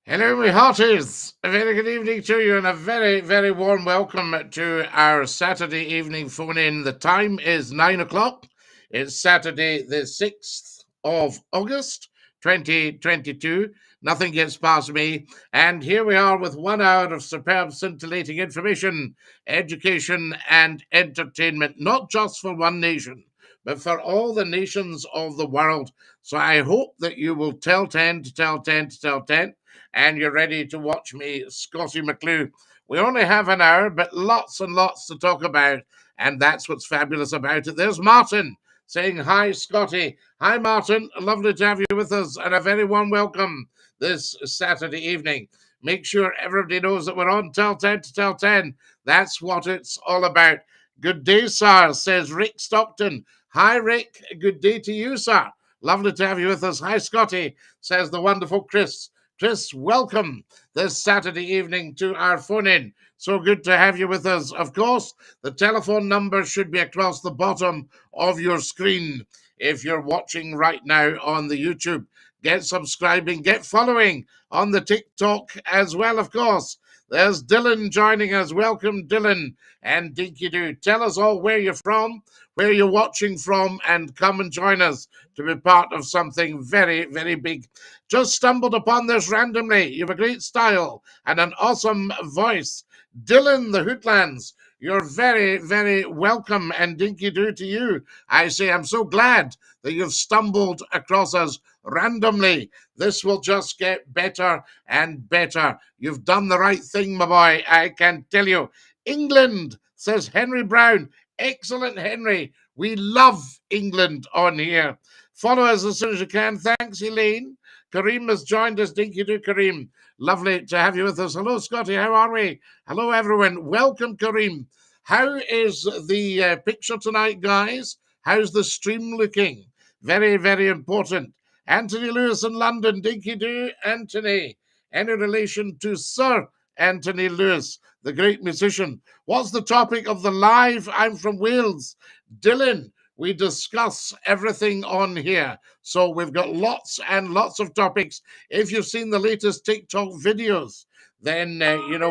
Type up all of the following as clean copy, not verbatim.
Hello, my hearties. A very good evening to you and a very, very warm welcome to our Saturday evening phone in. The time is 9 o'clock. It's Saturday, the 6th of August, 2022. Nothing gets past me. And here we are with 1 hour of superb, scintillating information, education, and entertainment, not just for one nation, but for all the nations of the world. So I hope that you will tell 10 to tell 10 to tell 10 and you're ready to watch me, Scottie McCLUE. We only have an hour, but lots and lots to talk about, and that's what's fabulous about it. There's Martin saying, Hi, Scottie. Hi, Martin. Lovely to have you with us, and a very warm welcome this Saturday evening. Make sure everybody knows that we're on Tell 10 to Tell 10. That's what it's all about. Good day, sir, says Rick Stockton. Hi, Rick. Good day to you, sir. Lovely to have you with us. Hi, Scottie, says the wonderful Chris. Chris, welcome this Saturday evening to our phone in. So good to have you with us. Of course, the telephone number should be across the bottom of your screen if you're watching right now on the YouTube. Get subscribing, get following on the TikTok as well, of course. There's Dylan joining us. Welcome, Dylan and Dinky Doo. Tell us all where you're from, where you're watching from, and come and join us to be part of something very, very big. Just stumbled upon this randomly. You have a great style and an awesome voice. Dylan the Hootlands, you're very, very welcome and dinky do to you. I say I'm so glad that you've stumbled across us randomly. This will just get better and better. You've done the right thing, my boy, I can tell you. England, says Henry Brown. Excellent, Henry. We love England on here. Follow us as soon as you can. Thanks, Elaine. Kareem has joined us. Dinky do, Kareem. Lovely to have you with us. Hello, Scottie. How are we? Hello, everyone. Welcome, Kareem. How is the picture tonight, guys? How's the stream looking? Very, very important. Anthony Lewis in London. Dinky do, Anthony. Any relation to Sir Anthony Lewis, the great musician? What's the topic of the live? I'm from Wales. Dylan, we discuss everything on here. So we've got lots and lots of topics. If you've seen the latest TikTok videos, then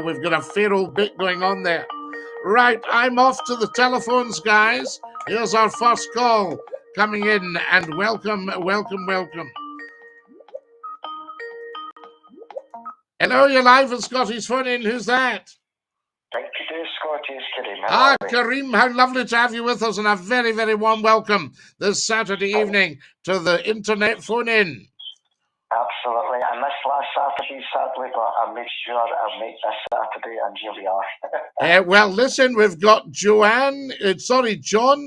we've got a fair old bit going on there. Right, I'm off to the telephones, guys. Here's our first call coming in, and welcome, welcome, welcome. Hello, you're live at Scotty's Phone In. Who's that? Thank you, Scottie. It's Kareem. Kareem, how lovely to have you with us, and a very, very warm welcome this Saturday evening to the Internet Phone In. Absolutely. I missed last Saturday, sadly, but I made sure I'll make this Saturday, and here we are. Well, listen, we've got John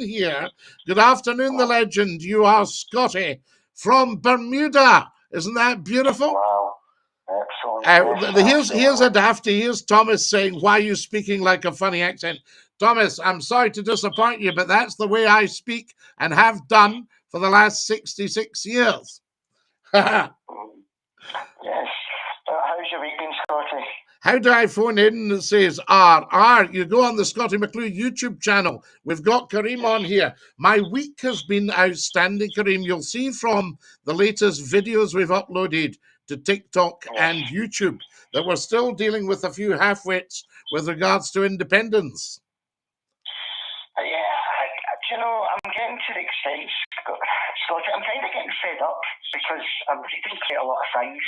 here. Good afternoon, the legend. You are Scottie from Bermuda. Isn't that beautiful? Wow. Excellent. Here's a dafty. Here's Thomas saying, why are you speaking like a funny accent? Thomas, I'm sorry to disappoint you, but that's the way I speak and have done for the last 66 years. Yes. How's your week been, Scottie? How do I phone in? It says R. You go on the Scottie McCLUE YouTube channel. We've got Kareem on here. My week has been outstanding, Kareem. You'll see from the latest videos we've uploaded to TikTok and YouTube that we're still dealing with a few half-wits with regards to independence. I'm getting to the extent, Scottie, I'm kind of getting fed up because I'm reading quite a lot of things,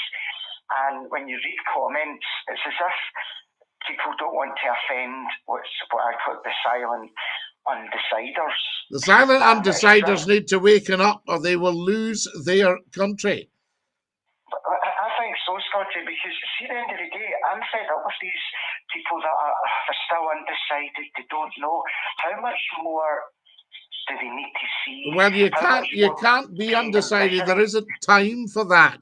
and when you read comments, it's as if people don't want to offend what I call the silent undeciders. The silent undeciders need to waken up or they will lose their country. I think so, Scottie, because see, at the end of the day, I'm fed up with these people that are still undecided. They don't know how much more do they need to see. Well, you can't be undecided. There isn't time for that,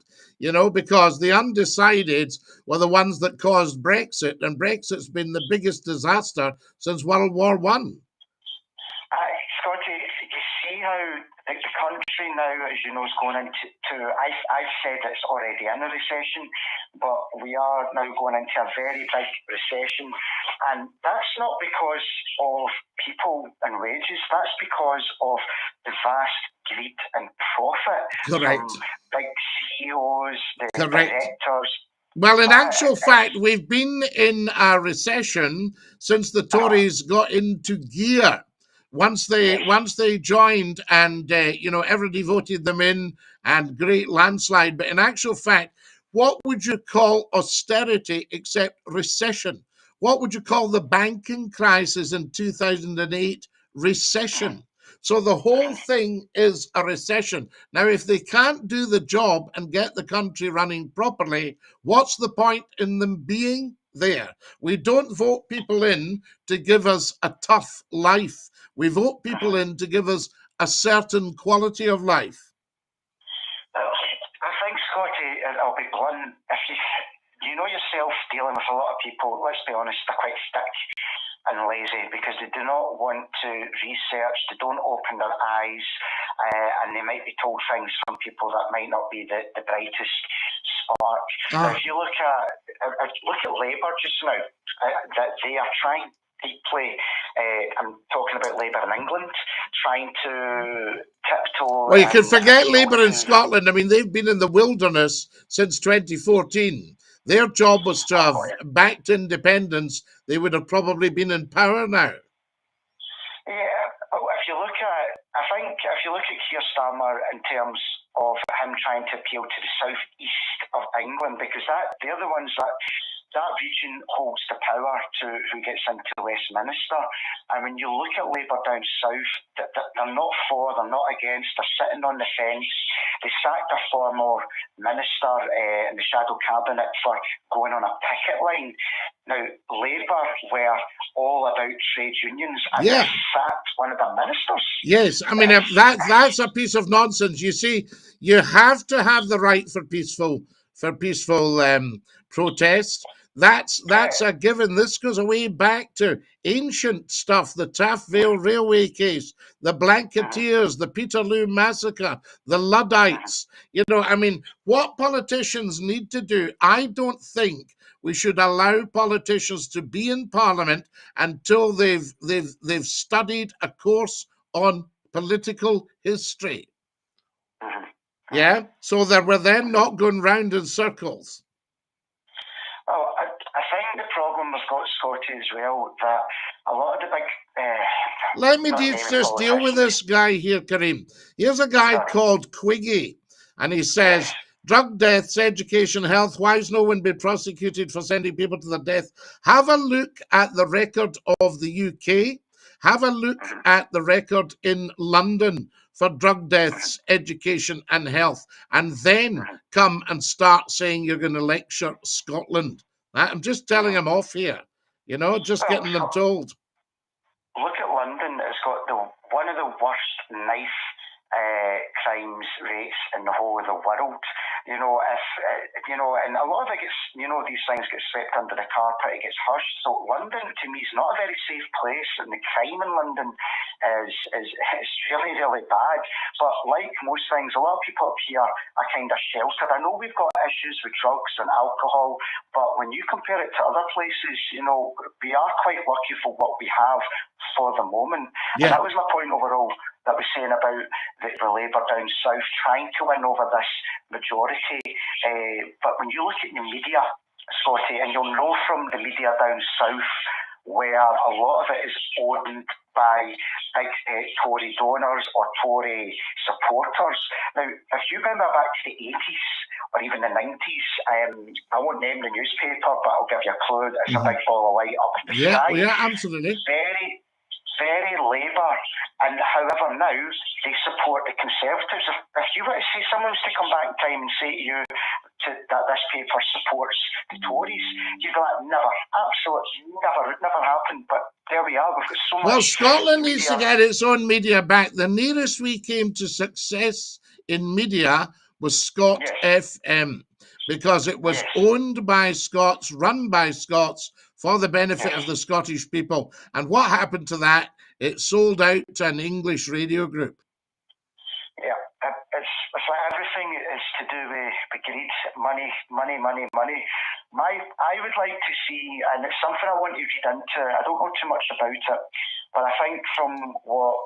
because the undecideds were the ones that caused Brexit, and Brexit's been the biggest disaster since World War One. Scottie, you see how the country now, as you know, is going into, I've said it's already in a recession, but we are now going into a very big recession. And that's not because of people and wages, that's because of the vast greed and profit. Correct. From big CEOs, the Correct. directors. Well, in actual fact, we've been in a recession since the Tories got into gear. Once they joined, and everybody voted them in, and great landslide. But in actual fact, what would you call austerity except recession? What would you call the banking crisis in 2008? Recession. So the whole thing is a recession. Now, if they can't do the job and get the country running properly, what's the point in them being there? We don't vote people in to give us a tough life. We vote people in to give us a certain quality of life. I think, Scottie, I'll be blunt, if you know yourself dealing with a lot of people, let's be honest, they're quite stick and lazy because they do not want to research, they don't open their eyes, and they might be told things from people that might not be the brightest spark. Now, if you look at Labour just now, that they are trying deeply, I'm talking about Labour in England, trying to tiptoe. Well, you can forget Labour in Scotland. I mean, they've been in the wilderness since 2014. Their job was to have backed independence. They would have probably been in power now. Yeah, I think if you look at Keir Starmer in terms of him trying to appeal to the southeast of England, because they're the ones that region holds the power to who gets into Westminster. And when you look at Labour down south, they're not for, they're not against, they're sitting on the fence. They sacked a former minister in the shadow cabinet for going on a picket line. Now, Labour were all about trade unions and they sacked one of the ministers. Yes, I mean, that's a piece of nonsense. You see, you have to have the right for peaceful protest. That's a given. This goes way back to ancient stuff, the Taff Vale Railway case, the Blanketeers, the Peterloo Massacre, the Luddites. I mean, what politicians need to do, I don't think we should allow politicians to be in Parliament until they've studied a course on political history. Yeah? So that we're then not going round in circles. Well, I think the problem we've got, Scottie, as well, that a lot of the big... Let me just deal with this guy here, Kareem. Here's a guy called Quiggy, and he says, drug deaths, education, health, why is no one being prosecuted for sending people to their death? Have a look at the record of the UK. Have a look at the record in London for drug deaths, education, and health, and then come and start saying you're going to lecture Scotland. I'm just telling them off here, just getting them told. Look at London. It's got one of the worst knife crimes rates in the whole of the world. And a lot of it gets, these things get swept under the carpet, it gets hushed. So London, to me, is not a very safe place, and the crime in London is really, really bad. But like most things, a lot of people up here are kind of sheltered. I know we've got issues with drugs and alcohol, but when you compare it to other places, we are quite lucky for what we have for the moment. Yeah. And that was my point overall that was saying about the Labour down south trying to win over this majority. But when you look at the media, Scottie, and you'll know from the media down south where a lot of it is owned by big Tory donors or Tory supporters. Now, if you remember back to the 80s or even the 90s, I won't name the newspaper, but I'll give you a clue. It's a big ball of light up in the sky. Yeah, absolutely. Very Labour, and however now they support the Conservatives. If you were to say someone was to come back in time and say to you that this paper supports the Tories, you'd be like, never, absolutely never happened. But there we are. We've got so much. Well, Scotland needs to get its own media back. The nearest we came to success in media was Scot FM, because it was owned by Scots, run by Scots, for the benefit of the Scottish people. And what happened to that? It sold out to an English radio group. Yeah, it's like everything is to do with greed, money. I would like to see, and it's something I want you to read into, I don't know too much about it, but I think from what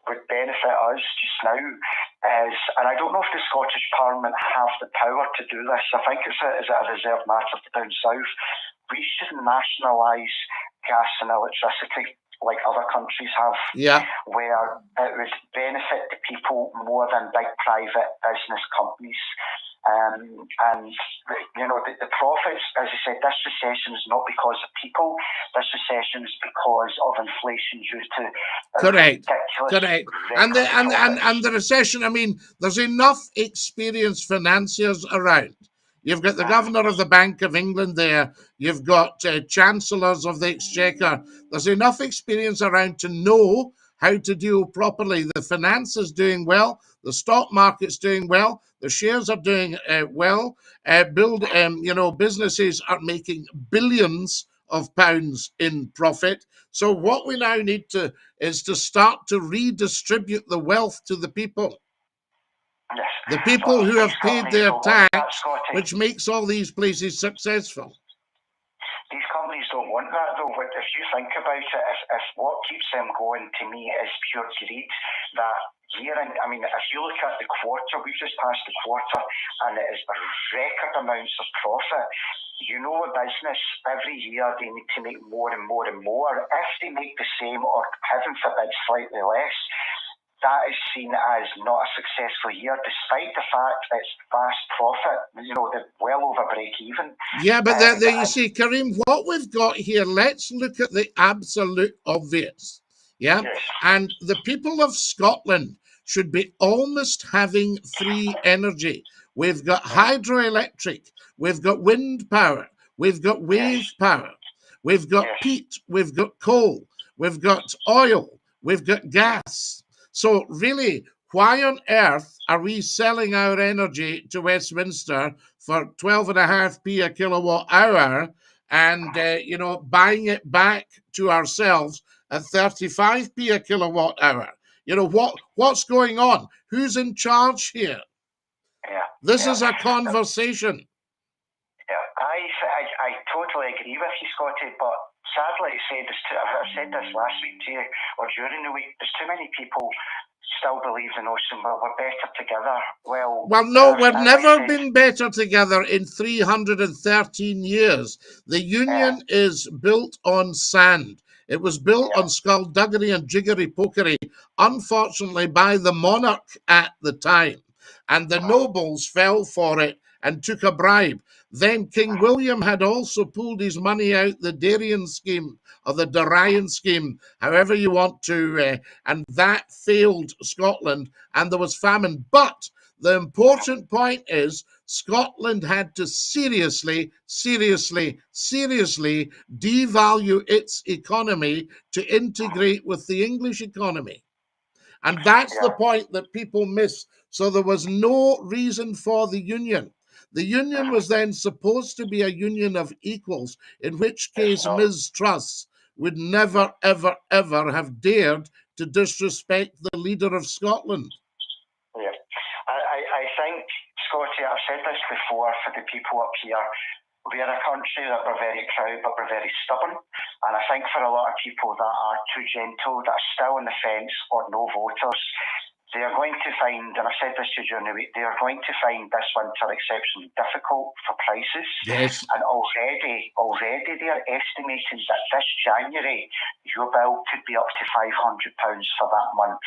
would benefit us just now is, and I don't know if the Scottish Parliament have the power to do this. I think it's a reserved matter for down south. We should nationalise gas and electricity like other countries have, where it would benefit the people more than big private business companies. And the profits, as I said, this recession is not because of people. This recession is because of inflation due to Correct. And the recession. I mean, there's enough experienced financiers around. You've got the governor of the Bank of England there. You've got chancellors of the Exchequer. There's enough experience around to know how to deal properly. The finance is doing well. The stock market's doing well. The shares are doing well. Businesses are making billions of pounds in profit. So what we now need is to start to redistribute the wealth to the people. Yes. The people who have paid their tax, which makes all these places successful. These companies don't want that, though. If you think about it, if what keeps them going, to me, is pure greed, that year, if you look at the quarter, we've just passed the quarter, and it is record amounts of profit. You know, a business, every year they need to make more and more and more. If they make the same, or heaven forbid, slightly less, that is seen as not a successful year, despite the fact it's vast profit. They're well over break even. Yeah, but you see, Kareem, what we've got here, let's look at the absolute obvious. Yeah. Yes. And the people of Scotland should be almost having free energy. We've got hydroelectric, we've got wind power, we've got wave power, we've got peat, we've got coal, we've got oil, we've got gas. So really, why on earth are we selling our energy to Westminster for 12.5p a kilowatt hour and, buying it back to ourselves at 35p a kilowatt hour? What's going on? Who's in charge here? This is a conversation. Yeah, I totally agree with you, Scottie, but sadly to say, I said this last week to you, or during the week, there's too many people still believe the notion, well, we're better together. Well, no, we've never been better together in 313 years. The Union is built on sand. It was built on skullduggery and jiggery-pokery, unfortunately, by the monarch at the time. And the nobles fell for it and took a bribe. Then King William had also pulled his money out the Darien scheme, or the Darien scheme, however you want to, and that failed Scotland, and there was famine. But the important point is Scotland had to seriously devalue its economy to integrate with the English economy. And that's the point that people miss. So there was no reason for the Union. The Union was then supposed to be a union of equals, in which case Ms. Truss would never, ever, ever have dared to disrespect the leader of Scotland. Yeah. I think, Scottie, I've said this before for the people up here, we're a country that we're very proud, but we're very stubborn. And I think for a lot of people that are too gentle, that are still on the fence or no voters, they are going to find, and I've said this to you during the week, they are going to find this winter exceptionally difficult for prices. Yes. And already they are estimating that this January, your bill could be up to £500 for that month.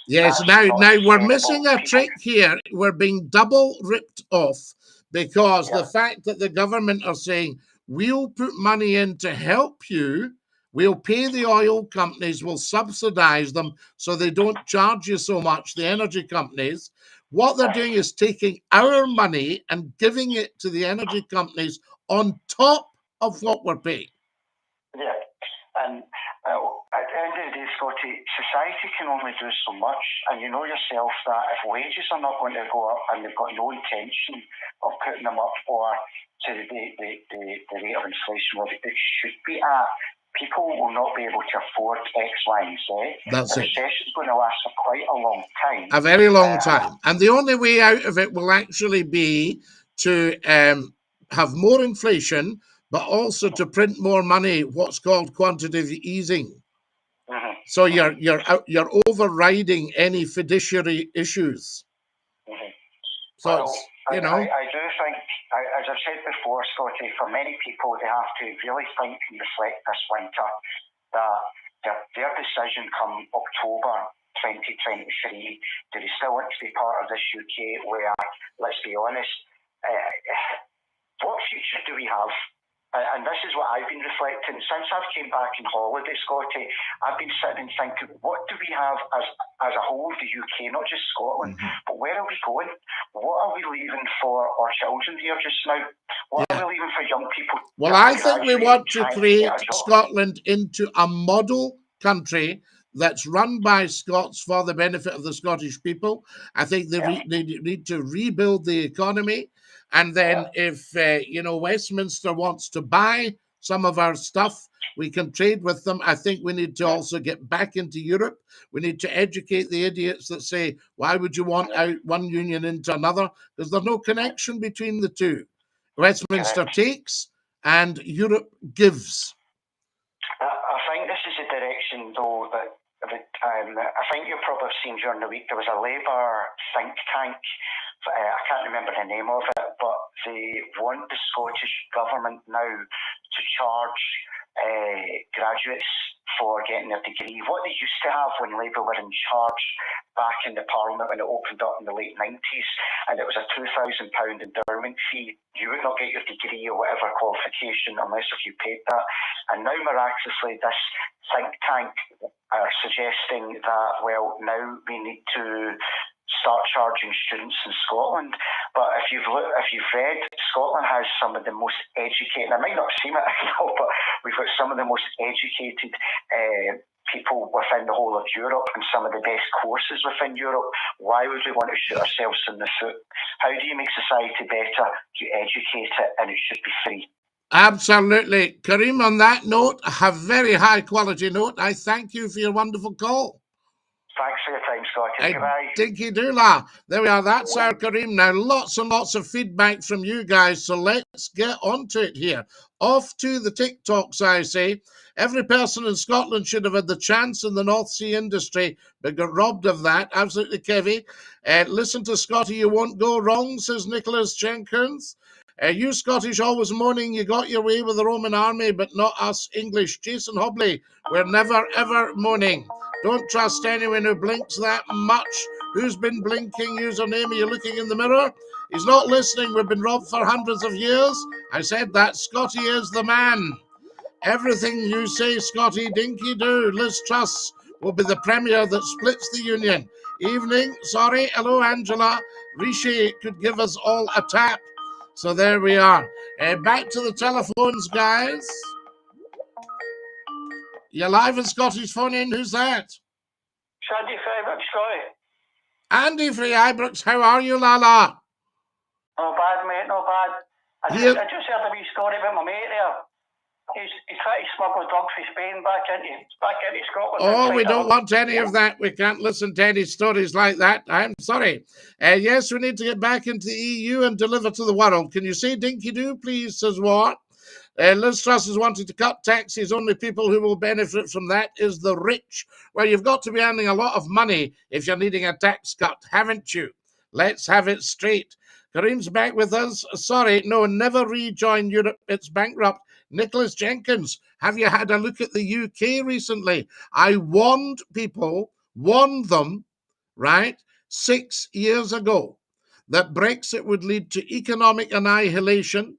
Yes, now we're missing a trick here. We're being double ripped off because the fact that the government are saying, we'll put money in to help you, we'll pay the oil companies, we'll subsidize them so they don't charge you so much, the energy companies. What they're doing is taking our money and giving it to the energy companies on top of what we're paying. Yeah, and at the end of the day, Scottie, society can only do so much, and you know yourself that if wages are not going to go up and they've got no intention of putting them up or to the rate of inflation where it should be at, people will not be able to afford X, Y, and Z. That's the it. recession's going to last for quite a long time. A very long time. And the only way out of it will actually be to have more inflation, but also to print more money, what's called quantitative easing. So you're overriding any fiduciary issues. So well, it's, I do think, as I've said before, Scottie, for many people, they have to really think and reflect this winter that their decision come October 2023, do they still want to be part of this UK where, let's be honest, what future do we have? And this is what I've been reflecting. Since I've came back on holiday, Scottie, I've been sitting and thinking, what do we have as a whole, the UK, not just Scotland, but where are we going? What are we leaving for our children here just now? What are we leaving for young people? Well, I think we want to create Scotland into a model country that's run by Scots for the benefit of the Scottish people. I think they need to rebuild the economy. And then if, Westminster wants to buy some of our stuff, we can trade with them. I think we need to also get back into Europe. We need to educate the idiots that say, why would you want out one union into another? Because there's no connection between the two. Westminster takes and Europe gives. I think this is a direction, though, that I think you'll probably have seen during the week. There was a Labour think tank. I can't remember the name of it, but they want the Scottish government now to charge graduates for getting their degree. What they used to have when Labour were in charge back in the Parliament when it opened up in the late 90s, and it was a £2,000 endowment fee. You would not get your degree or whatever qualification unless if you paid that. And now, miraculously, this think tank are suggesting that, well, now we need to start charging students in Scotland. But if you've read, Scotland has some of the most educated, I might not seem it, but we've got some of the most educated people within the whole of Europe and some of the best courses within Europe. Why would we want to shoot ourselves in the foot? How do you make society better? You educate it, and it should be free. Absolutely. Kareem, on that note, a very high quality note, I thank you for your wonderful call. Thanks for your time, Scottie. Goodbye. Dinky Doolah. There we are. That's our Kareem. Now, lots and lots of feedback from you guys, so let's get onto it here. Off to the TikToks, I say. Every person in Scotland should have had the chance in the North Sea industry, but got robbed of that. Absolutely, Kevy. Listen to Scottie, you won't go wrong, says Nicholas Jenkins. You Scottish always moaning you got your way with the Roman army, but not us English. Jason Hobley, we're never ever moaning. Don't trust anyone who blinks that much. Who's been blinking? Username, are you looking in the mirror? He's not listening. We've been robbed for hundreds of years. I said that. Scottie is the man. Everything you say, Scottie, dinky do. Liz Truss will be the premier that splits the union. Evening. Sorry. Hello, Angela. Rishi could give us all a tap. So there we are. Back to the telephones, guys. You're live in Scottish phone in. Who's that? Andy from Ibrox, Scottie. Andy from Ibrox, how are you, Lala? No bad, mate, no bad. I just heard a wee story about my mate there. He's trying to smuggle drugs from Spain back into Scotland. Oh, we don't want any of that. We can't listen to any stories like that. I'm sorry. Yes, we need to get back into the EU and deliver to the world. Can you say dinky do, please, says what? Liz Truss is wanting to cut taxes. Only people who will benefit from that is the rich. Well, you've got to be earning a lot of money if you're needing a tax cut, haven't you? Let's have it straight. Kareem's back with us. Sorry, no, never rejoin Europe. It's bankrupt. Nicholas Jenkins, have you had a look at the UK recently? I warned them, right, 6 years ago that Brexit would lead to economic annihilation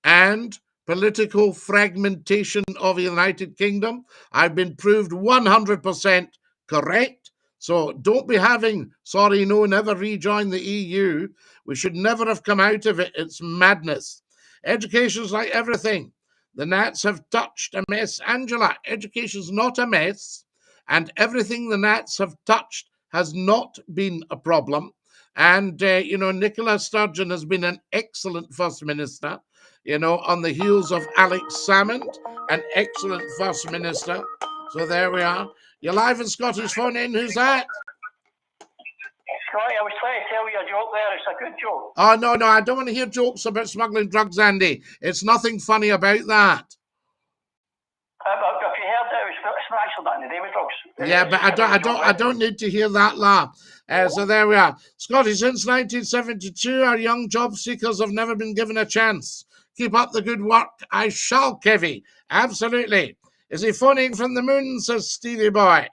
and political fragmentation of the United Kingdom. I've been proved 100% correct. So don't be having, sorry, no, never rejoin the EU. We should never have come out of it. It's madness. Education's like everything. The Nats have touched a mess. Angela, education's not a mess. And everything the Nats have touched has not been a problem. And, Nicola Sturgeon has been an excellent First Minister. On the heels of Alex Salmond, an excellent First Minister. So there we are. You're live in Scottish phone in. Who's that? Scottie, I was trying to tell you a joke there. It's a good joke. Oh, no, I don't want to hear jokes about smuggling drugs, Andy. It's nothing funny about that. If you heard it, it's or nothing to do with drugs. Yeah, but I don't need to hear that laugh. So there we are. Scottie, since 1972, our young job seekers have never been given a chance. Keep up the good work. I shall, Kevy. Absolutely. Is he phoning from the moon, says Stevie Boy.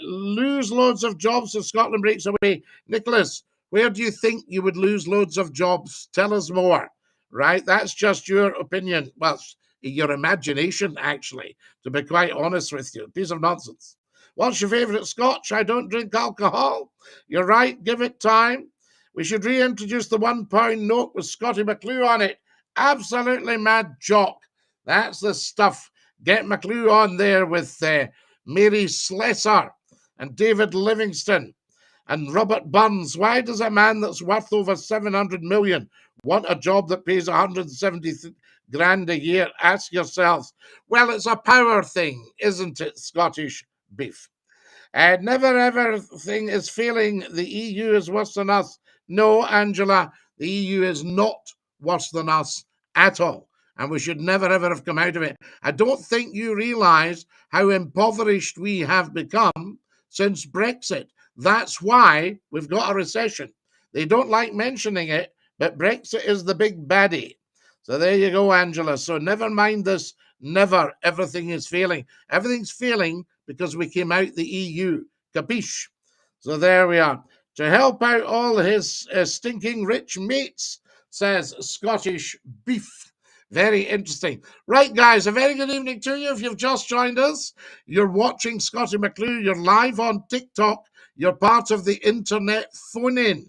Lose loads of jobs if Scotland breaks away. Nicholas, where do you think you would lose loads of jobs? Tell us more. Right? That's just your opinion. Well, your imagination, actually, to be quite honest with you. Piece of nonsense. What's your favourite Scotch? I don't drink alcohol. You're right. Give it time. We should reintroduce the £1 note with Scottie McCLUE on it. Absolutely mad jock. That's the stuff. Get McCLUE on there with Mary Slessor and David Livingston and Robert Burns. Why does a man that's worth over 700 million want a job that pays 170 grand a year? Ask yourselves. Well, it's a power thing, isn't it, Scottish beef? Never ever thing is failing. The EU is worse than us. No, Angela, the EU is not worse than us at all. And we should never ever have come out of it. I don't think you realise how impoverished we have become since Brexit. That's why we've got a recession. They don't like mentioning it, but Brexit is the big baddie. So there you go, Angela. So never mind this. Never. Everything is failing. Everything's failing because we came out the EU. Capiche? So there we are. To help out all his stinking rich mates, says Scottish beef. Very interesting. Right, guys, a very good evening to you. If you've just joined us, you're watching Scottie McCLUE. You're live on TikTok. You're part of the internet phone-in.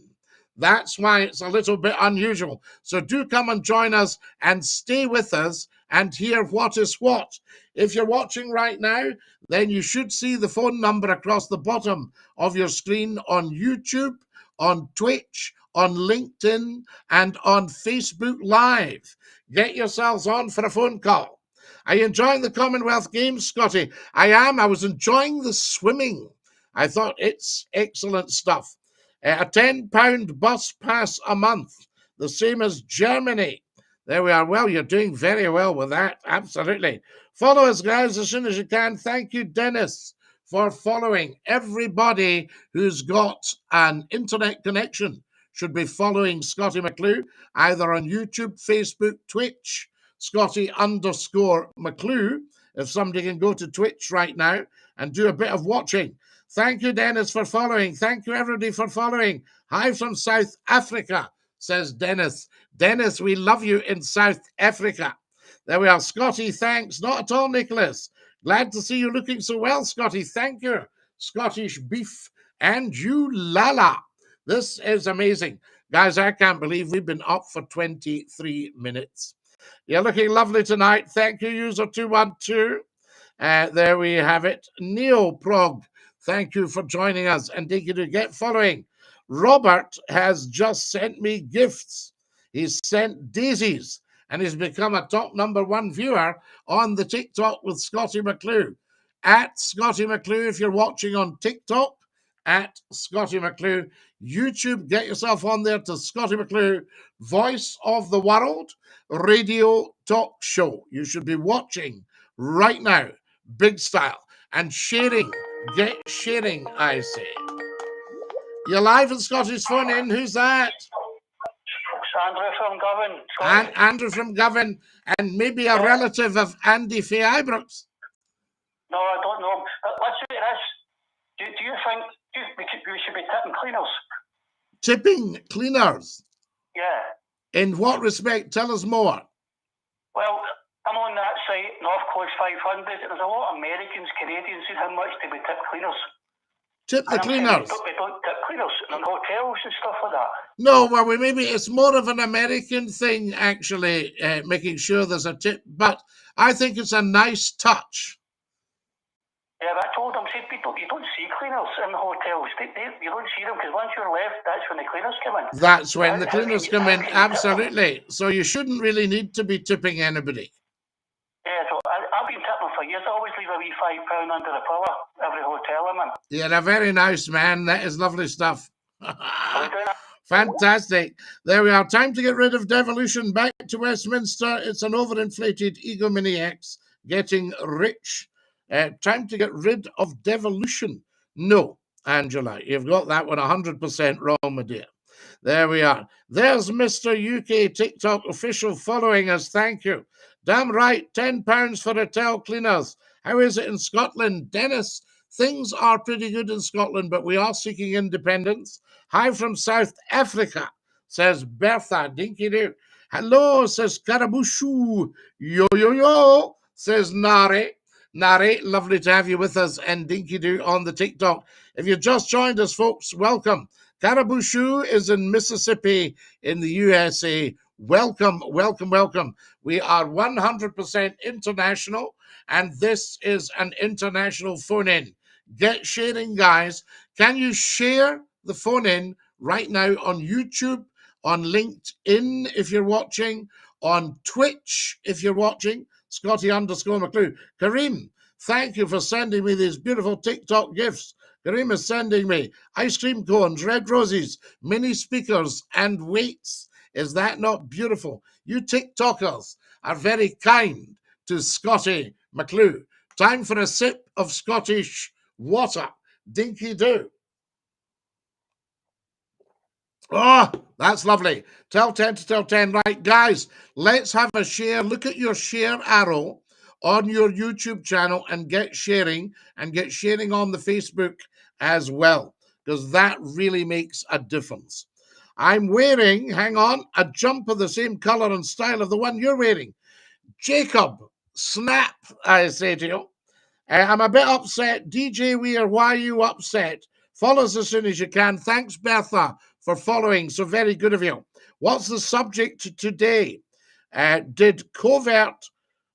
That's why it's a little bit unusual. So do come and join us and stay with us and hear what is what. If you're watching right now, then you should see the phone number across the bottom of your screen on YouTube, on Twitch, on LinkedIn, and on Facebook Live. Get yourselves on for a phone call. Are you enjoying the Commonwealth Games, Scottie? I am. I was enjoying the swimming. I thought it's excellent stuff. A £10 bus pass a month, the same as Germany. There we are. Well, you're doing very well with that. Absolutely. Follow us, guys, as soon as you can. Thank you, Dennis, for following. Everybody who's got an internet connection should be following Scottie McCLUE, either on YouTube, Facebook, Twitch, Scottie_McCLUE, if somebody can go to Twitch right now and do a bit of watching. Thank you, Dennis, for following. Thank you, everybody, for following. Hi from South Africa, says Dennis. Dennis, we love you in South Africa. There we are. Scottie, thanks. Not at all, Nicholas. Glad to see you looking so well, Scottie. Thank you. Scottish beef and you lala. This is amazing. Guys, I can't believe we've been up for 23 minutes. You're looking lovely tonight. Thank you, user 212. There we have it. Neoprog, thank you for joining us and thank you to get following. Robert has just sent me gifts. He's sent daisies and he's become a top #1 viewer on the TikTok with Scottie McCLUE. At Scottie McCLUE, if you're watching on TikTok, at Scottie McCLUE. YouTube, get yourself on there to Scottie McCLUE, Voice of the World radio talk show. You should be watching right now, big style, and sharing. Get sharing, I say. You're live in Scottish phone in. Who's that? Andrew from Govan. Andrew from Govan, and maybe a relative of Andy Faye Ibrox. No, I don't know him. Let's say this. Do you think we should be tipping cleaners? Tipping cleaners? Yeah. In what respect? Tell us more. Well, I'm on that site, North Coast 500. There's a lot of Americans, Canadians, and how much do we tip cleaners? Tip the cleaners? We don't tip cleaners in hotels and stuff like that. No, well, maybe it's more of an American thing, actually, making sure there's a tip. But I think it's a nice touch. Yeah, but I told them, said, you don't see cleaners in the hotels. You don't see them because once you're left, that's when the cleaners come in. That's when the cleaners come in, absolutely. So you shouldn't really need to be tipping anybody. Yeah, so I've been tipping for years. I always leave a wee £5 under the pillow every hotel I'm in. You're a very nice man. That is lovely stuff. Fantastic. There we are. Time to get rid of devolution. Back to Westminster. It's an overinflated egomaniacs getting rich. Time to get rid of devolution. No, Angela, you've got that one 100% wrong, my dear. There we are. There's Mr. UK TikTok official following us. Thank you. Damn right, £10 for hotel cleaners. How is it in Scotland? Dennis, things are pretty good in Scotland, but we are seeking independence. Hi from South Africa, says Bertha. Dinky doo. Hello, says Karabushu. Yo, yo, yo, says Nare. Nare, lovely to have you with us and Dinky Doo on the TikTok. If you just joined us, folks, welcome. Karabushu is in Mississippi in the USA. Welcome, welcome, welcome. We are 100% international, and this is an international phone-in. Get sharing, guys. Can you share the phone-in right now on YouTube, on LinkedIn if you're watching, on Twitch if you're watching? Scottie _ McClue. Kareem, thank you for sending me these beautiful TikTok gifts. Kareem is sending me ice cream cones, red roses, mini speakers, and weights. Is that not beautiful? You TikTokers are very kind to Scottie McClue. Time for a sip of Scottish water. Dinky do. Oh, that's lovely. Tell 10 to tell 10. Right, guys, let's have a share. Look at your share arrow on your YouTube channel and get sharing on the Facebook as well, because that really makes a difference. I'm wearing, hang on, a jumper the same color and style of the one you're wearing. Jacob, snap, I say to you. I'm a bit upset. DJ Weir, why are you upset? Follow us as soon as you can. Thanks, Bertha, for following. So very good of you. What's the subject today? Did COVID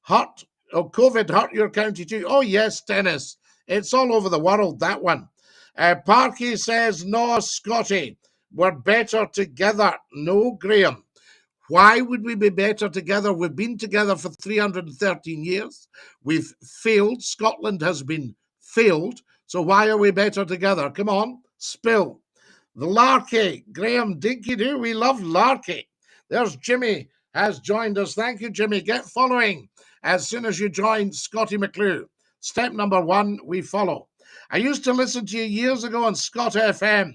hurt your county too? Oh, yes, Dennis. It's all over the world, that one. Parky says, no, Scottie, we're better together. No, Graham. Why would we be better together? We've been together for 313 years. We've failed. Scotland has been failed. So why are we better together? Come on, spill. The Larky, Graham Dinky Doo, we love Larky. There's Jimmy has joined us. Thank you, Jimmy. Get following as soon as you join Scottie McClue. Step number 1, we follow. I used to listen to you years ago on Scott FM,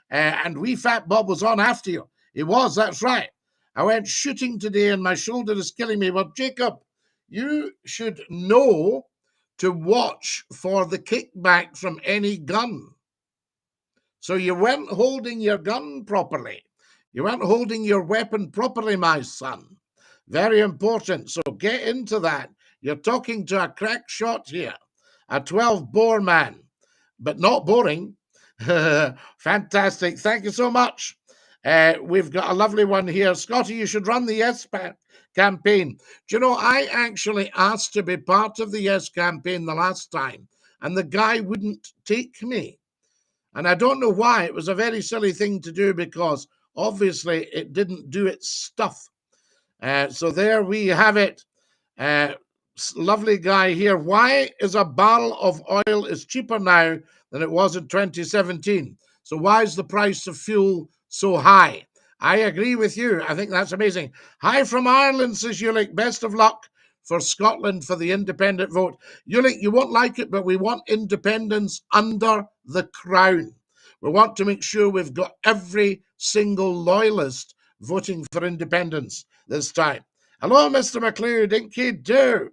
and Wee Fat Bob was on after you. He was, that's right. I went shooting today and my shoulder is killing me. Well, Jacob, you should know to watch for the kickback from any gun. So you weren't holding your gun properly. You weren't holding your weapon properly, my son. Very important. So get into that. You're talking to a crack shot here, a 12-bore man, but not boring. Fantastic. Thank you so much. We've got a lovely one here. Scottie, you should run the Yes campaign. Do you know, I actually asked to be part of the Yes campaign the last time, and the guy wouldn't take me. And I don't know why. It was a very silly thing to do because obviously it didn't do its stuff. So there we have it. Lovely guy here. Why is a barrel of oil is cheaper now than it was in 2017? So why is the price of fuel so high? I agree with you. I think that's amazing. Hi from Ireland, says Ulick. Best of luck for Scotland for the independent vote. Ulick, you won't like it, but we want independence under the crown. We want to make sure we've got every single loyalist voting for independence this time. Hello, Mr. McClue. Dinky do.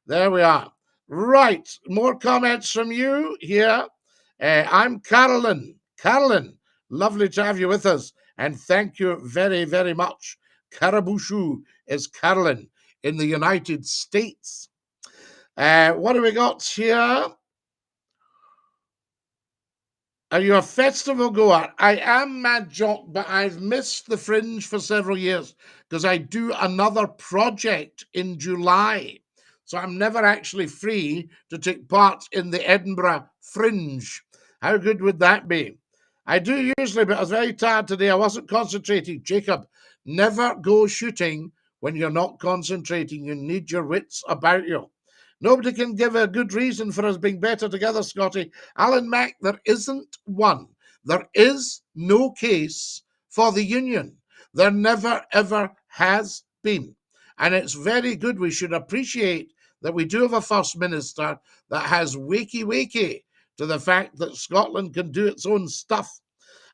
There we are. Right. More comments from you here. I'm Carolyn. Carolyn, lovely to have you with us. And thank you very, very much. Karabushu is Carolyn in the United States. What do we got here? Are you a festival goer? I am, Mad Jock, but I've missed the Fringe for several years because I do another project in July. So I'm never actually free to take part in the Edinburgh Fringe. How good would that be? I do usually, but I was very tired today. I wasn't concentrating. Jacob, never go shooting when you're not concentrating. You need your wits about you. Nobody can give a good reason for us being better together, Scottie. Alan Mack, there isn't one. There is no case for the union. There never, ever has been. And it's very good. We should appreciate that we do have a First Minister that has wakey to the fact that Scotland can do its own stuff.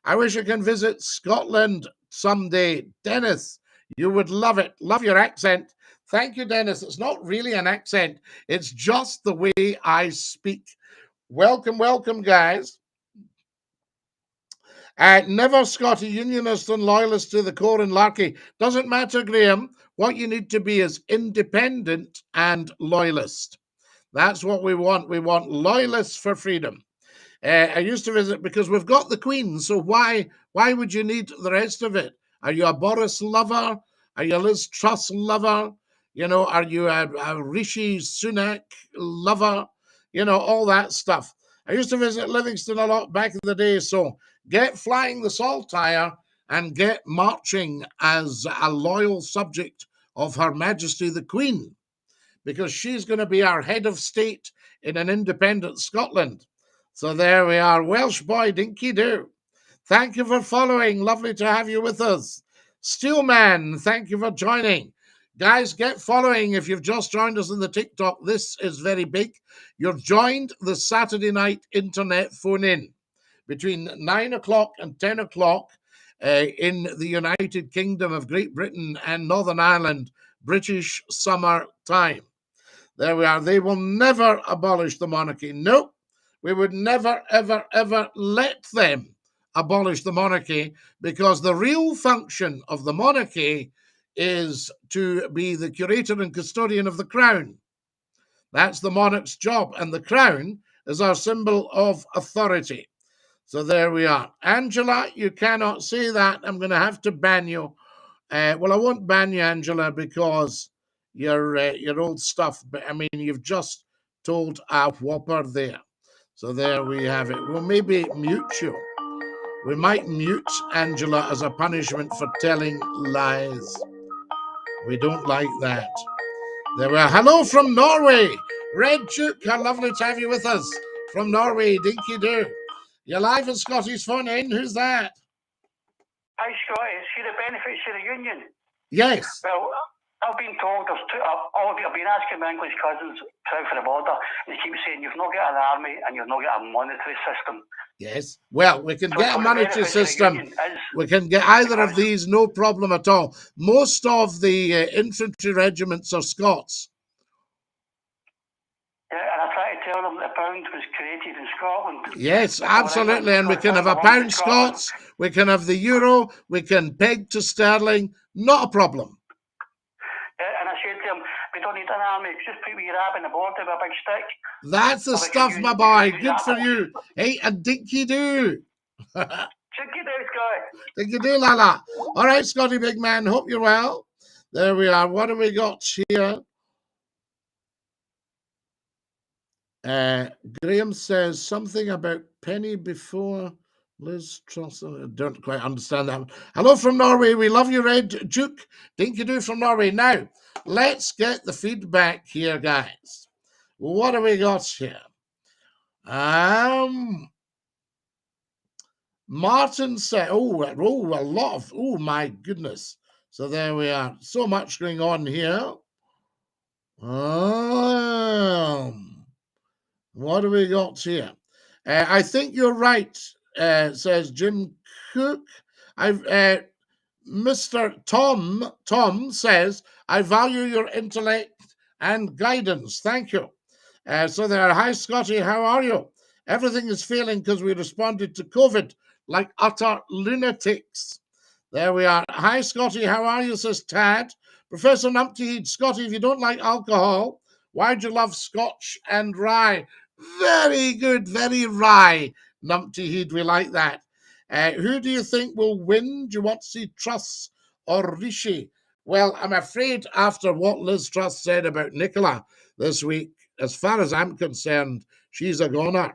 I wish I can visit Scotland someday. Dennis, you would love it. Love your accent. Thank you, Dennis. It's not really an accent. It's just the way I speak. Welcome, welcome, guys. Never Scottie, unionist and loyalist to the core and Larky. Doesn't matter, Graham. What you need to be is independent and loyalist. That's what we want. We want loyalists for freedom. I used to visit because we've got the Queen, so why would you need the rest of it? Are you a Boris lover? Are you a Liz Truss lover? You know, are you a Rishi Sunak lover? You know, all that stuff. I used to visit Livingston a lot back in the day, so get flying the Saltire and get marching as a loyal subject of Her Majesty the Queen, because she's going to be our head of state in an independent Scotland. So there we are. Welsh boy, dinky do. Thank you for following. Lovely to have you with us. Steelman, thank you for joining. Guys, get following if you've just joined us in the TikTok. This is very big. You've joined the Saturday night internet phone in between 9 o'clock and 10 o'clock in the United Kingdom of Great Britain and Northern Ireland, British summer time. There we are. They will never abolish the monarchy. Nope. We would never, ever, ever let them abolish the monarchy, because the real function of the monarchy is to be the curator and custodian of the crown. That's the monarch's job, and the crown is our symbol of authority. So there we are. Angela, you cannot say that. I'm going to have to ban you. Well, I won't ban you, Angela, because your old stuff. But I mean, you've just told a whopper there. So there we have it. We'll maybe mute you. We might mute Angela as a punishment for telling lies. We don't like that. There we are. Hello from Norway. Red Duke, how lovely to have you with us. From Norway, dinky do. You're live at Scottie's phone in. Who's that? Hi, Scottie. See the benefits of the union? Yes. Well, I've been told, I've been asking my English cousins south of the border, and they keep saying you've not got an army and you've not got a monetary system. Yes. Well, we can get a monetary system. We can get either of these, no problem at all. Most of the infantry regiments are Scots. Yeah, and I try to tell them that the pound was created in Scotland. Yes, absolutely. And we can have a pound Scots, we can have the euro, we can peg to sterling, not a problem. And I said to him, we don't need an army, just put your ab in the border with a big stick. That's the stuff, my boy. Good for you. Hey, a dinky do. Dinky do, Scottie. Dinky do, Lala. All right, Scottie, big man. Hope you're well. There we are. What have we got here? Graham says something about Penny before Liz Truss. I don't quite understand that. Hello from Norway. We love you, Red Duke. Dinky do from Norway. Now, let's get the feedback here, guys. What have we got here? Martin said, a lot of, my goodness. So there we are. So much going on here. What do we got here? I think you're right, says Jim Cook. Mr. Tom says, I value your intellect and guidance. Thank you. So there, hi, Scottie, how are you? Everything is failing because we responded to COVID like utter lunatics. There we are. Hi, Scottie, how are you, says Tad. Professor Numpty, Scottie, if you don't like alcohol, why do you love Scotch and rye? Very good, very rye, Numpty Heed, we like that. Who do you think will win? Do you want to see Truss or Rishi? Well, I'm afraid after what Liz Truss said about Nicola this week, as far as I'm concerned, she's a goner.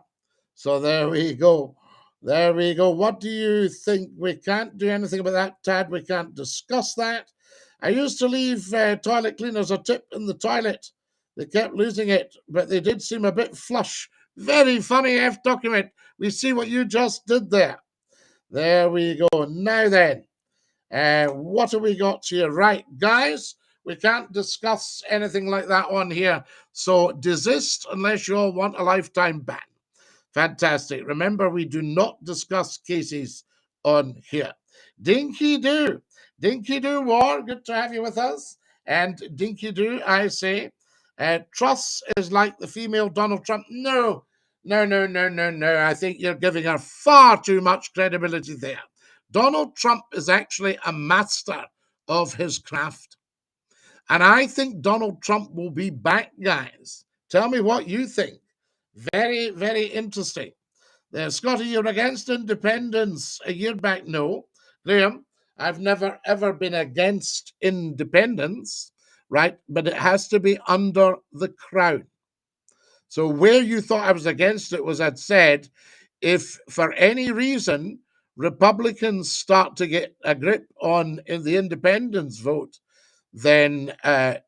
So there we go. There we go. What do you think? We can't do anything about that, Tad. We can't discuss that. I used to leave toilet cleaners a tip in the toilet. They kept losing it, but they did seem a bit flush. Very funny F document. We see what you just did there. There we go. Now then, what have we got here? Right, guys, We can't discuss anything like that on here. So desist unless you all want a lifetime ban. Fantastic. Remember, we do not discuss cases on here. Dinky Doo. Dinky Doo War, good to have you with us. And Dinky Doo, I say, Truss is like the female Donald Trump. No. I think you're giving her far too much credibility there. Donald Trump is actually a master of his craft. And I think Donald Trump will be back, guys. Tell me what you think. Very, very interesting. Scottie, you're against independence a year back. No. Graham, I've never, ever been against independence, right? But it has to be under the crown. So where you thought I was against it was I'd said, if for any reason Republicans start to get a grip on in the independence vote, then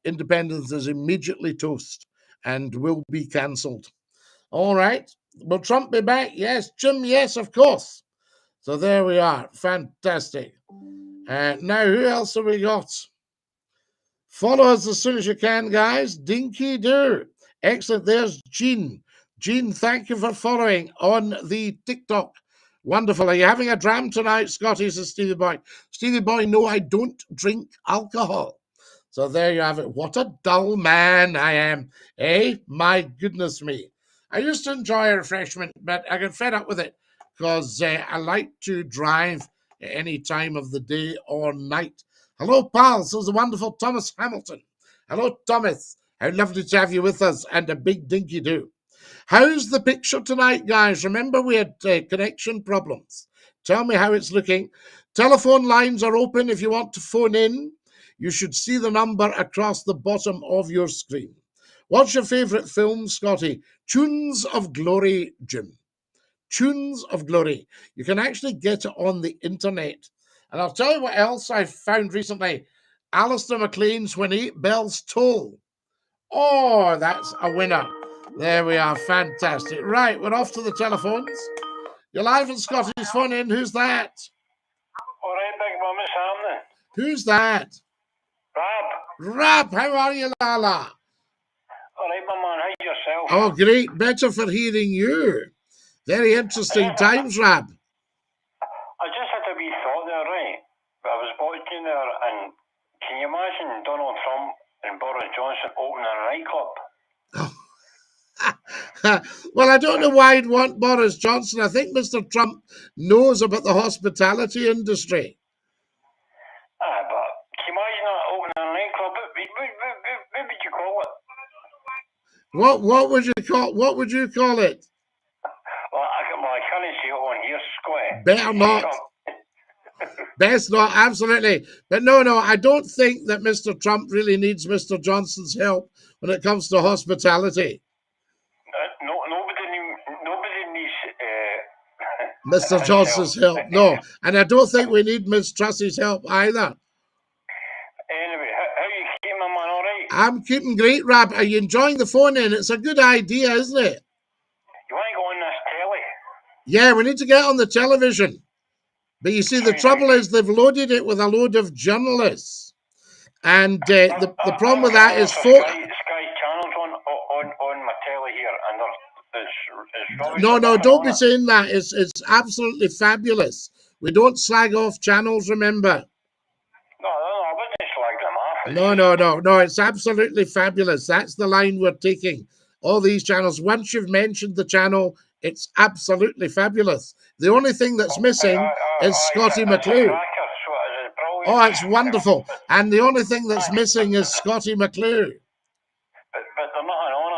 independence is immediately toast and will be cancelled. All right. Will Trump be back? Yes. Jim, yes, of course. So there we are. Fantastic. Now, who else have we got? Follow us as soon as you can, guys. Dinky Doo. Excellent. There's Jean. Jean, thank you for following on the TikTok. Wonderful. Are you having a dram tonight, Scottie? Says Stevie Boy. Stevie Boy, no, I don't drink alcohol. So there you have it. What a dull man I am. Eh? My goodness me. I used to enjoy a refreshment, but I got fed up with it because I like to drive at any time of the day or night. Hello, pals. This is the wonderful Thomas Hamilton. Hello, Thomas. How lovely to have you with us, and a big dinky do. How's the picture tonight, guys? Remember, we had connection problems. Tell me how it's looking. Telephone lines are open if you want to phone in. You should see the number across the bottom of your screen. What's your favourite film, Scottie? Tunes of Glory, Jim. Tunes of Glory. You can actually get it on the internet. And I'll tell you what else I found recently. Alistair McLean's When Eight Bells Toll. Oh, that's a winner. There we are. Fantastic. Right, we're off to the telephones. You're live in Scottie's phone in. Who's that? All right, big mum, it's happening. Who's that? Rab. Rab, how are you, Lala? All right, my man, how yourself? Oh, great. Better for hearing you. Very interesting times, Rab. I just had a wee thought there, right? I was watching there, and can you imagine Donald Trump and Boris Johnson opening a nightclub? Well, I don't know why I'd want Boris Johnson. I think Mr. Trump knows about the hospitality industry. But can you imagine that opening a nightclub? What would you call it? What would you call it? Well, I can't see it on here, Scottie. Better not. Best not, absolutely. But no, I don't think that Mr. Trump really needs Mr. Johnson's help when it comes to hospitality. Nobody needs Mr. Johnson's help. No, and I don't think we need Miss Trussie's help either. Anyway, how you keeping, my man? All right? I'm keeping great, Rab. Are you enjoying the phone in? It's a good idea, isn't it? You want to go on this telly? Yeah, we need to get on the television. But you see, the trouble is they've loaded it with a load of journalists. And the problem with that is... Sky Channel's on my telly here, and there's No, don't be saying that. It's absolutely fabulous. We don't slag off channels, remember. No, I wouldn't slag them off. No, it's absolutely fabulous. That's the line we're taking. All these channels, once you've mentioned the channel, it's absolutely fabulous. The only thing that's missing is Scottie McCLUE. Oh, it's wonderful. And the only thing that's missing is Scottie McCLUE. But they're not on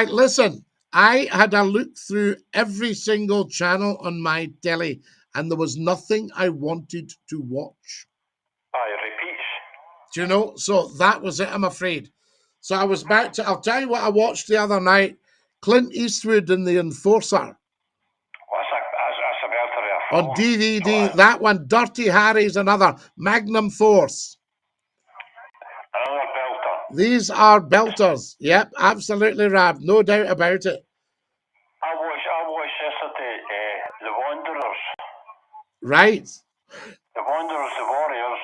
it. Listen, I had a look through every single channel on my telly, and there was nothing I wanted to watch. Repeats. Do you know? So that was it, I'm afraid. So I was back to... I'll tell you what I watched the other night. Clint Eastwood and the Enforcer. That's a better on DVD, that one. Dirty Harry's another. Magnum Force. Another belter. These are belters. Yep, absolutely, Rab. No doubt about it. I watched yesterday The Wanderers. Right. The Wanderers, The Warriors.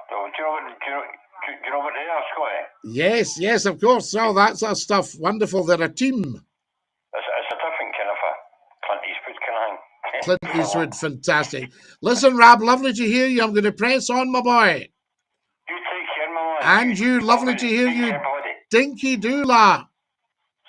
They were you know what they are, Scotty? Yes, yes, of course. So that's our stuff. Wonderful. They're a team. It's a different kind of a Clint Eastwood kind of thing. Clint Eastwood, fantastic. Listen, Rab, lovely to hear you. I'm going to press on, my boy. You take care, my man. And you, lovely to hear you, Dinky Doolah.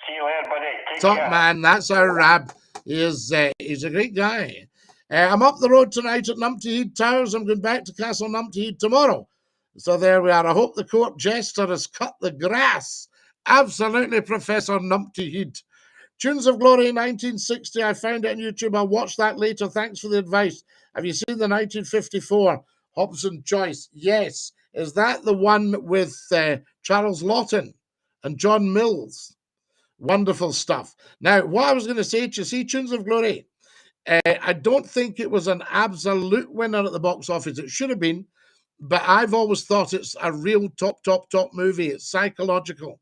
See you later, buddy. Take Top care. man, that's our Rab. He's a great guy. I'm up the road tonight at Numpty Head Towers. I'm going back to Castle Numpty Head tomorrow. So there we are. I hope the court jester has cut the grass. Absolutely, Professor Numpty Head. Tunes of Glory 1960. I found it on YouTube. I'll watch that later. Thanks for the advice. Have you seen the 1954 Hobson Choice? Yes. Is that the one with Charles Lawton and John Mills? Wonderful stuff. Now, what I was going to say to you, see, Tunes of Glory, I don't think it was an absolute winner at the box office. It should have been, but I've always thought it's a real top movie. It's psychological.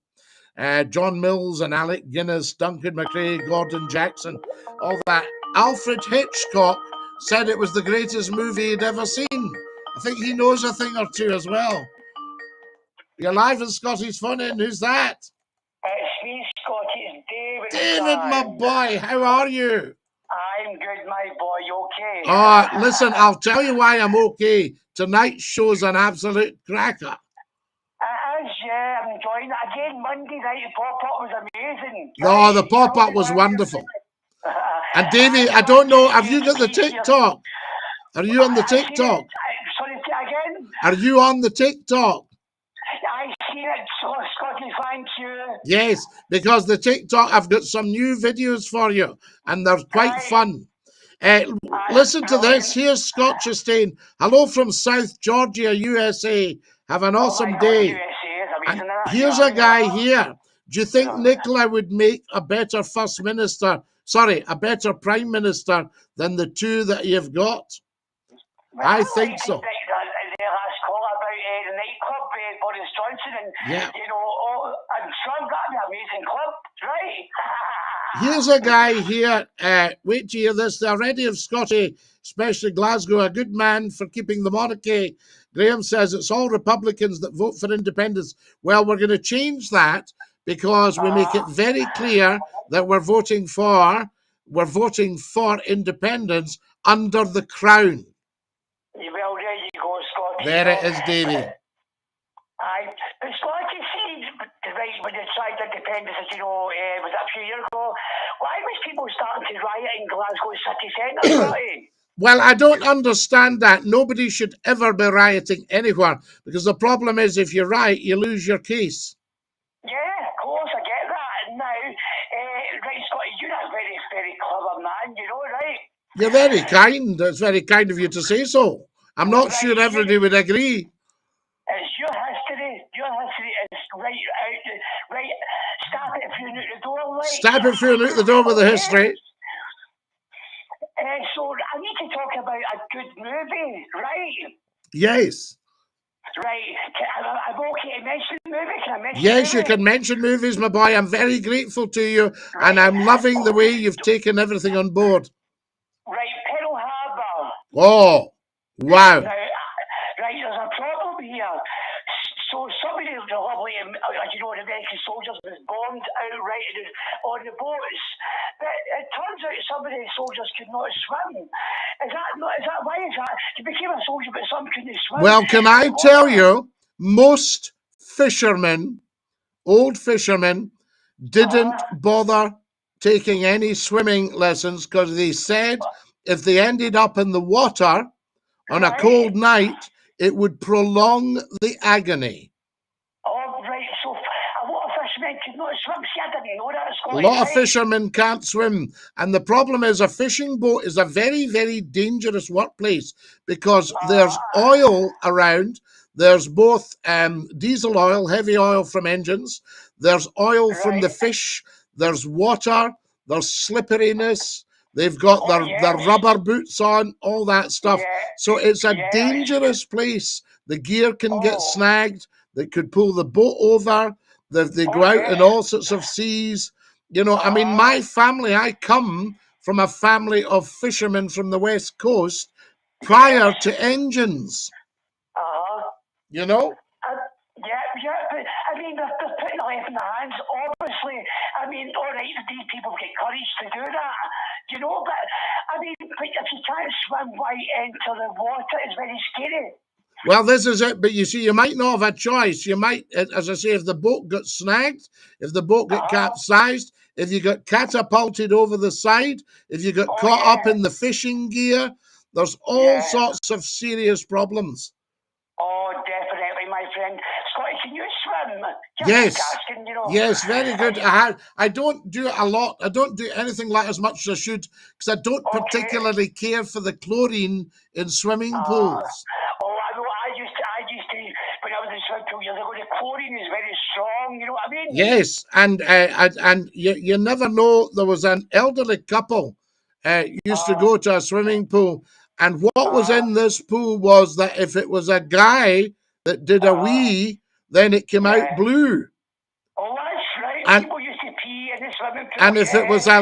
John Mills and Alec Guinness, Duncan McCrae, Gordon Jackson, all that. Alfred Hitchcock said it was the greatest movie he'd ever seen. I think he knows a thing or two as well. You're live in Scotty's Fun In. Who's that? It's me, Scotty. It's David, David, my boy. How are you? I'm good, my boy. You okay? Listen, I'll tell you why I'm okay. Tonight's show's an absolute cracker. It is, yeah. I'm enjoying it. Again, Monday night pop-up was amazing. No, the pop-up was wonderful. And Davey, I don't know, have you got the TikTok? Are you on the TikTok? Sorry, say again? Are you on the TikTok? I see it, Scotty, thank you. Yes, because the TikTok, I've got some new videos for you, and they're quite fun. Listen to this. Here's Scott Chastain. Hello from South Georgia, USA. Have an awesome day. And here's a guy here. Do you think Nicola would make a better first minister, a better prime minister than the two that you've got? Well, I think so. The last call about the nightclub, Boris Johnson, and and Trump, that'd be an amazing club, right? Here's a guy here. Wait to hear this. The Already of Scotty, especially Glasgow, a good man for keeping the monarchy. Graham says it's all Republicans that vote for independence. Well, we're going to change that because we make it very clear that we're voting for independence under the Crown. Well, there you go, Scotty. There it is, Davy. But Scotty, see, right, when they tried independence, was it a few years ago? Why was people starting to riot in Glasgow city centre, Scotty? Well, I don't understand that. Nobody should ever be rioting anywhere because the problem is if you riot, you lose your case. Yeah, of course, I get that. Now, right, Scotty, you're a very, very clever man, right? You're very kind. It's very kind of you to say so. I'm not sure everybody would agree. It's your history. Your history is right. Stab it through the door, right? Stab it through the door with the history. So I need to talk about a good movie, right? Yes. Right. I'm okay to mention the movie. Can I mention Yes, you can mention movies, my boy. I'm very grateful to you, and I'm loving the way you've taken everything on board. Right, Pearl Harbor. Oh, wow. Now, right, there's a problem here. So somebody, the lovely, the American soldiers was bombed outright on the boats. But it turns out some of the soldiers could not swim. Is that why is that? They became a soldier, but some couldn't swim. Well, can I tell you, most fishermen, old fishermen, didn't bother taking any swimming lessons because they said if they ended up in the water on a cold night, it would prolong the agony. Oh, right. So a lot of fishermen could not swim. See, I didn't know that, Scotty. A lot of fishermen can't swim. And the problem is a fishing boat is a very, very dangerous workplace because there's oil around. There's both diesel oil, heavy oil from engines. There's oil from the fish. There's water. There's slipperiness. They've got their rubber boots on, all that stuff. So it's a dangerous place. The gear can get snagged. They could pull the boat over. They go out in all sorts of seas. I mean, my family, I come from a family of fishermen from the West Coast prior to engines. You know? But I mean, they're putting their life in their hands, obviously. I mean, all right, these people get courage to do that, but I mean, but if you can't swim right into the water, it's very scary. Well, this is it. But you see, you might not have a choice. You might, as I say, if the boat got snagged, if the boat got capsized, if you got catapulted over the side, if you got caught up in the fishing gear, there's all sorts of serious problems. Oh, definitely, my friend. Scottie, can you swim? Yes. Asking, Yes, very good. I don't do a lot. I don't do anything like as much as I should because I don't particularly care for the chlorine in swimming pools. Oh, I know. I used to, when I was in swimming pool years ago, the chlorine is very strong. You know what I mean? Yes, and you never know. There was an elderly couple used to go to a swimming pool, and what was in this pool was that if it was a guy that did a wee, then it came out blue. Oh, that's right. People used to pee in the swimming pool. And if it was a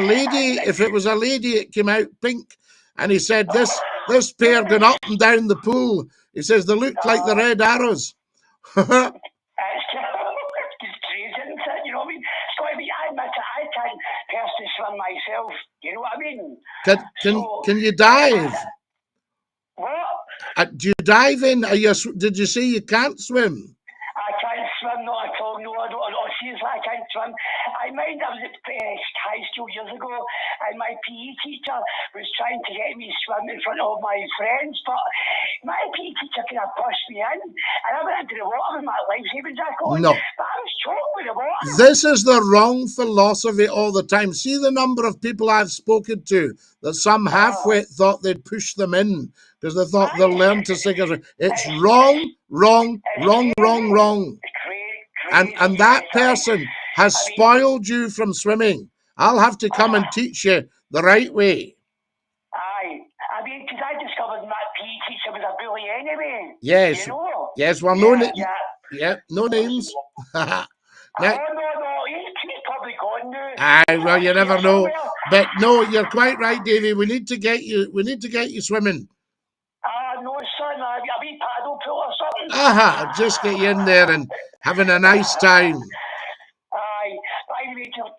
lady, it came out pink. And he said, this pair going up and down the pool. He says they looked like the red arrows. It's crazy, isn't it? You know what I mean? So I mean, I admit it, I can't personally swim myself. You know what I mean? Can you dive? What? Do you dive in? Did you say you can't swim? I can't swim, not at all. No, I don't. Seriously, I can't swim. I mind I was at high school years ago, and my PE teacher was trying to get me to swim in front of my friends, but my PE teacher kind of pushed me in, and I went into the water with my life-saving jacket on. No. But I was choked with the water. This is the wrong philosophy all the time. See the number of people I've spoken to that some half-wit thought they'd push them in because they thought they'll learn to sing. It's wrong, wrong, wrong, wrong, wrong. And that person has spoiled you from swimming. I'll have to come and teach you the right way. Aye. I mean, because I discovered my PE teacher was a bully anyway. Yes. You know? Yes, well, no names. No, he's probably gone now. Aye, well, you never know. But no, you're quite right, Davey. We need to get you swimming. No, son, a wee paddle pool or something. Just get you in there and having a nice time. Aye. Anyway, just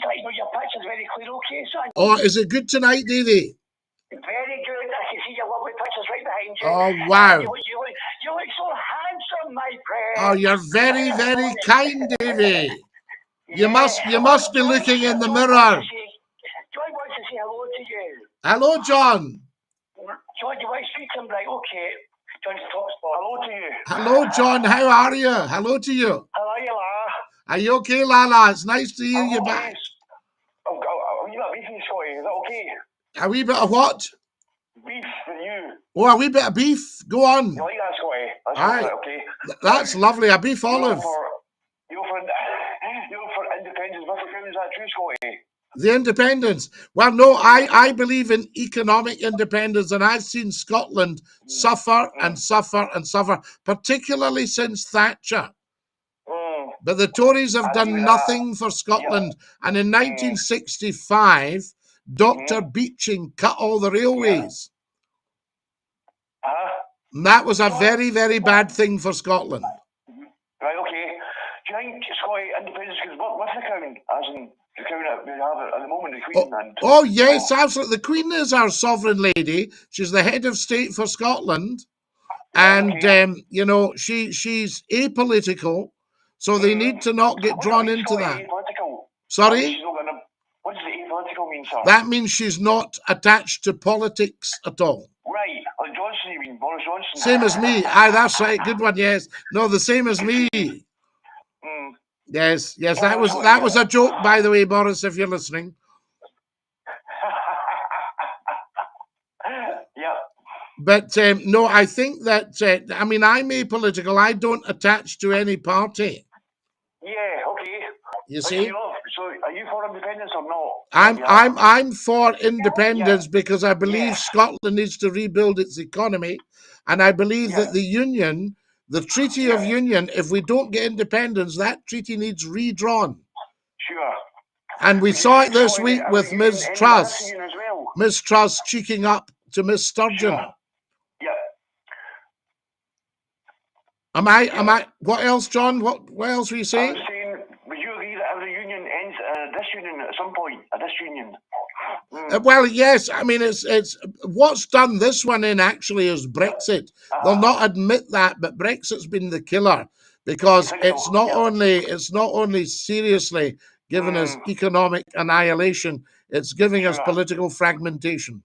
let you know your picture's very clear, okay, son? Oh, is it good tonight, Davey? Very good. I can see your lovely pictures right behind you. Oh, wow. You look so handsome, my friend. Oh, you're very, very kind, Davey. You must be looking in the mirror. John wants to say hello to you. Hello, John. John, you want to speak to him? Right, okay. John talks. Hello to you. Hello, John. How are you? Hello to you. How are you, La? Are you okay, Lala? It's nice to hear you back. A wee bit of beef, Scottie. Is that okay? A wee bit of what? Beef with you. Oh, a wee bit of beef. Go on. You like that, Scottie? That's Aye. Okay. That's lovely. A beef olive. You for independence with the is that true, Scottie? The independence. Well, no, I believe in economic independence, and I've seen Scotland suffer and suffer and suffer, particularly since Thatcher. But the Tories have done nothing for Scotland. And in 1965, Dr. Beeching cut all the railways. And that was a very, very bad thing for Scotland. Right, okay. Do you think, Scottie, independence is with the Crown, as in the Crown that we have at the moment, the Queen? Oh, yes, absolutely. The Queen is our sovereign lady. She's the head of state for Scotland. And, she's apolitical. So they need to not get drawn into that. Apolitical? Sorry? What does the apolitical mean, sir? That means she's not attached to politics at all. Right. Like Johnson, you mean Boris Johnson? Same as me. Aye, that's right. Good one, yes. No, the same as me. Yes. That was a joke, by the way, Boris, if you're listening. Yeah. But no, I think that, I'm apolitical. I don't attach to any party. Yeah, okay. You see? So are you for independence or not? I'm for independence because I believe Scotland needs to rebuild its economy. And I believe that the Union, the Treaty of Union, if we don't get independence, that treaty needs redrawn. Sure. And we saw it this week with Ms. Truss. Ms. Truss cheeking up to Miss Sturgeon. Sure. Yeah. Am I? What else, John? What else were you I saying? was saying, would you agree that every union ends disunion at some point? A disunion. Well, yes. I mean, it's what's done this one in actually is Brexit. They'll not admit that, but Brexit's been the killer because it's not only seriously giving us economic annihilation, it's giving us political fragmentation.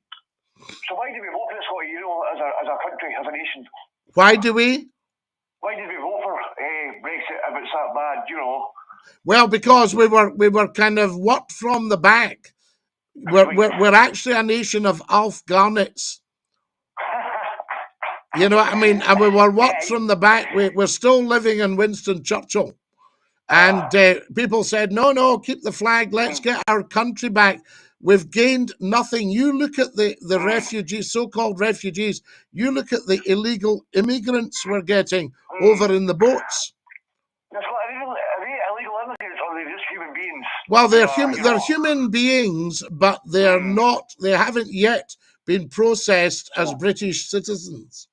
So why do we vote for this, Scottie, you know, as a country, as a nation? Why do we? Why did we vote for Brexit if it's that bad, you know? Well, because we were kind of worked from the back. We're actually a nation of Alf Garnets. You know what I mean? And we were worked from the back. We're still living in Winston Churchill. And people said, no, keep the flag. Let's get our country back. We've gained nothing. You look at the refugees, so-called refugees. You look at the illegal immigrants we're getting over in the boats. Are they illegal immigrants or are they just human beings? Well, they're human beings, but they're not. They haven't yet been processed as British citizens.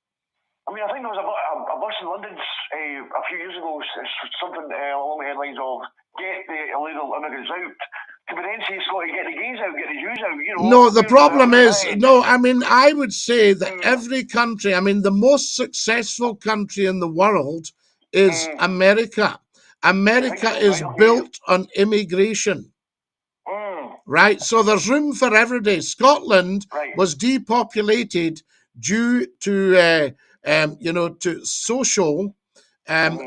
I mean, I think there was a bus in London a few years ago, something along the headlines of get the illegal immigrants out. But then say, Scottie, get the gays out, get the Jews out, you know. No, the problem is, I mean, I would say that every country, I mean, the most successful country in the world is America. America is built on immigration. Right, so there's room for everybody. Scotland was depopulated due to, to social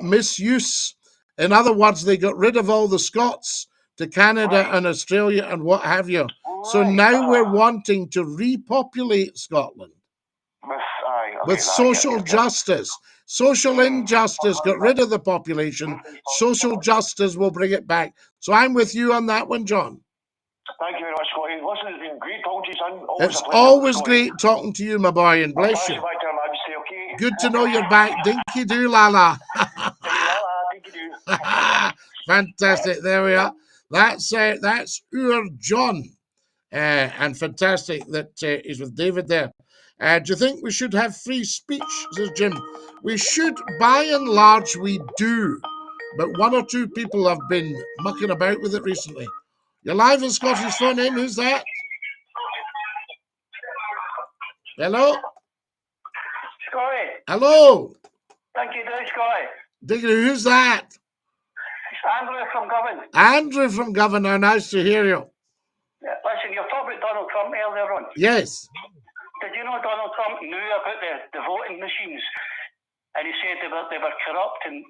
misuse. In other words, they got rid of all the Scots to Canada and Australia and what have you. So now we're wanting to repopulate Scotland with social justice. Social injustice got rid of the population. Social justice will bring it back. So I'm with you on that one, John. Thank you very much, Scottie. Listen, it's been great talking to you, son. It's always great talking to you, my boy, and bless you. Okay? Good to know you're back. Dinky doo, Lala. Fantastic. There we are. That's our John. And fantastic that he's with David there. Do you think we should have free speech, says Jim? We should, by and large, we do. But one or two people have been mucking about with it recently. You're live on Scottish Phone In. Who's that? Hello? Scottie. Hello? Thank you, Scottie. Diggity, who's that? It's Andrew from Govan. Andrew from Govan. Now, nice to hear you. Yeah, listen, you're talking about Donald Trump earlier on. Yes. Did you know Donald Trump knew about the voting machines? And he said they were corrupt, and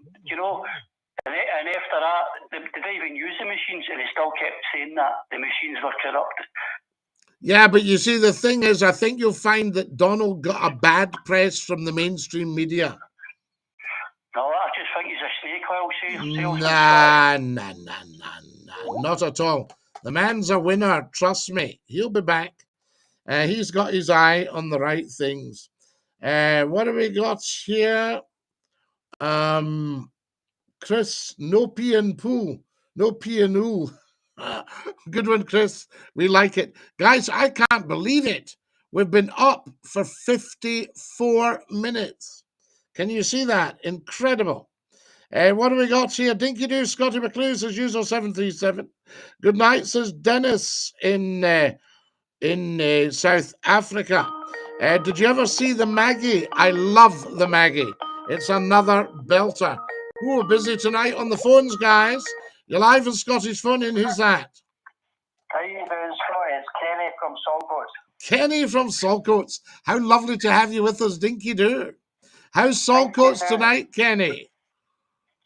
and after that, they didn't even use the machines, and he still kept saying that the machines were corrupt. Yeah, but you see, the thing is, I think you'll find that Donald got a bad press from the mainstream media. No, I just think he's a snake oil salesman. Nah, not at all. The man's a winner, trust me. He'll be back. He's got his eye on the right things. What have we got here? Chris, no pee and poo. No pee and oo. Good one, Chris. We like it. Guys, I can't believe it. We've been up for 54 minutes. Can you see that? Incredible. What do we got here? Dinky Doo, Scottie McCLUE says usual 737. Good night, says Dennis in South Africa. Did you ever see the Maggie? I love the Maggie. It's another belter. We're busy tonight on the phones, guys. You're live on Scottish Phone In. Who's that? How you doing, Scottie? It's Kenny from Saltcoats. Kenny from Saltcoats. How lovely to have you with us, Dinky Doo. How's Saltcoats tonight, Kenny?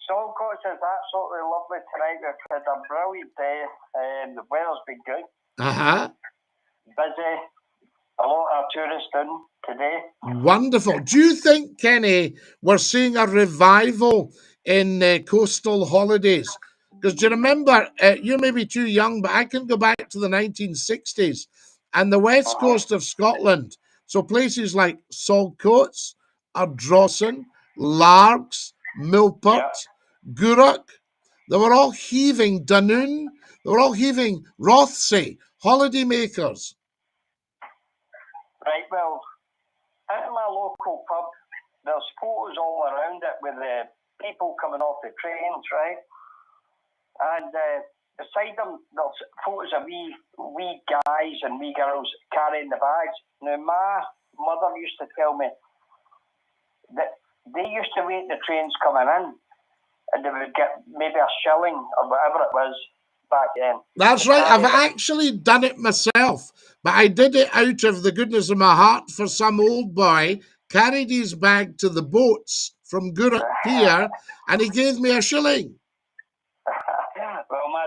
Saltcoats is absolutely lovely tonight. We've had a brilliant day. The weather's been good. Busy. A lot of tourists in today. Wonderful. Do you think, Kenny, we're seeing a revival in coastal holidays? Because do you remember, you may be too young, but I can go back to the 1960s and the west coast of Scotland. So places like Saltcoats, Ardrossan, Largs, Millport, Gourock, they were all heaving, Dunoon, they were all heaving, Rothsay, holidaymakers. Right, well, at my local pub, there's photos all around it with the people coming off the trains, right? And beside them, there's photos of wee guys and wee girls carrying the bags. Now, my mother used to tell me that they used to wait the trains coming in, and they would get maybe a shilling or whatever it was back then. That's right. I've actually done it myself, but I did it out of the goodness of my heart for some old boy, carried his bag to the boats from Gurrock Pier, and he gave me a shilling. Well, my